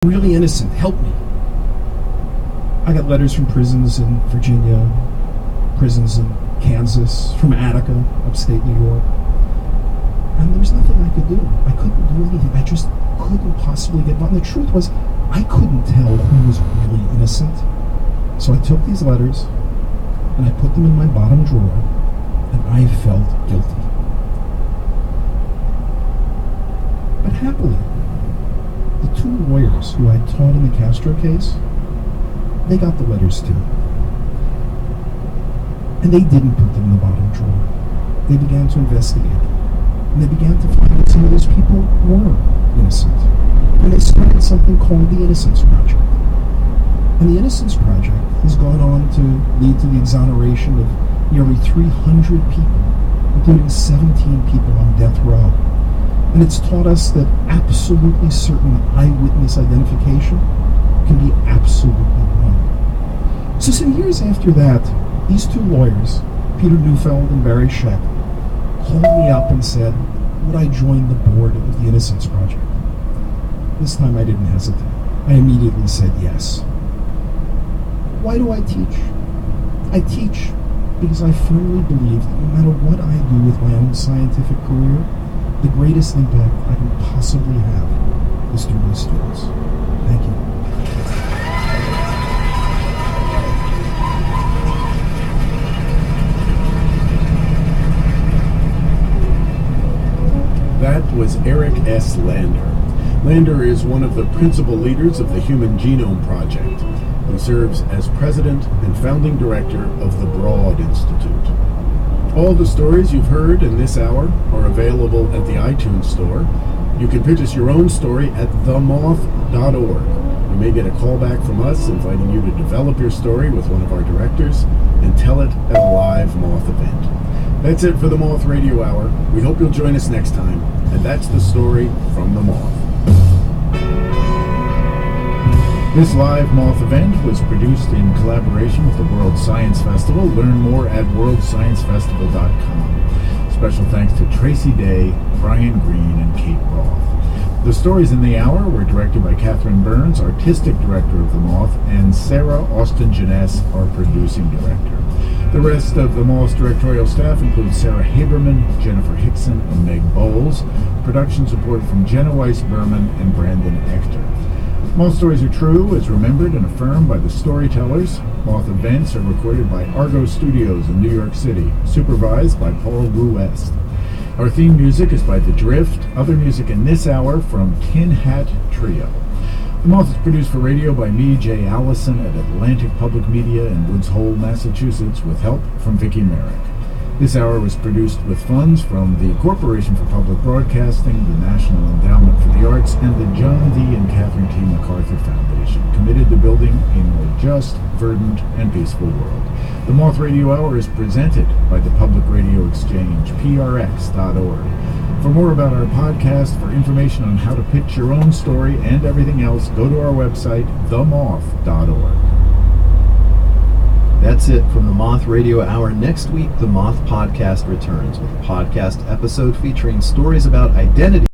really innocent. Help me. I got letters from prisons in Virginia, prisons in Kansas, from Attica, upstate New York. And there was nothing I could do. I couldn't do anything. I just couldn't possibly get by. And the truth was, I couldn't tell who was really innocent. So I took these letters and I put them in my bottom drawer, and I felt guilty. But happily, the two lawyers who I taught in the Castro case, they got the letters too. And they didn't put them in the bottom drawer. They began to investigate. And they began to find that some of those people were innocent. And they started something called the Innocence Project. And the Innocence Project has gone on to lead to the exoneration of nearly 300 people, including 17 people on death row. And it's taught us that absolutely certain eyewitness identification can be absolutely wrong. So some years after that, these two lawyers, Peter Neufeld and Barry Scheck, called me up and said, would I join the board of the Innocence Project? This time I didn't hesitate. I immediately said yes. Why do I teach? I teach because I firmly believe that no matter what I do with my own scientific career, the greatest impact I can possibly have is through my students. Thank you. That was Eric S. Lander. Lander is one of the principal leaders of the Human Genome Project and serves as president and founding director of the Broad Institute. All the stories you've heard in this hour are available at the iTunes Store. You can pitch us your own story at themoth.org. You may get a call back from us inviting you to develop your story with one of our directors and tell it at a live Moth event. That's it for the Moth Radio Hour. We hope you'll join us next time. And that's the story from the Moth. This live Moth event was produced in collaboration with the World Science Festival. Learn more at worldsciencefestival.com. Special thanks to Tracy Day, Brian Green, and Kate Roth. The stories in the hour were directed by Catherine Burns, artistic director of the Moth, and Sarah Austin-Jeunesse, our producing director. The rest of the Moth's directorial staff includes Sarah Haberman, Jennifer Hickson, and Meg Bowles. Production support from Jenna Weiss-Berman and Brandon Ector. Moth Stories Are True is remembered and affirmed by the storytellers. Moth events are recorded by Argo Studios in New York City, supervised by Paul Wu West. Our theme music is by The Drift. Other music in this hour from Tin Hat Trio. The Moth is produced for radio by me, Jay Allison, at Atlantic Public Media in Woods Hole, Massachusetts, with help from Vicki Merrick. This hour was produced with funds from the Corporation for Public Broadcasting, the National Endowment for the Arts, and the John D. and Catherine T. MacArthur Foundation, committed to building a more just, verdant, and peaceful world. The Moth Radio Hour is presented by the Public Radio Exchange, prx.org. For more about our podcast, for information on how to pitch your own story and everything else, go to our website, themoth.org. That's it from the Moth Radio Hour. Next week, the Moth Podcast returns with a podcast episode featuring stories about identity.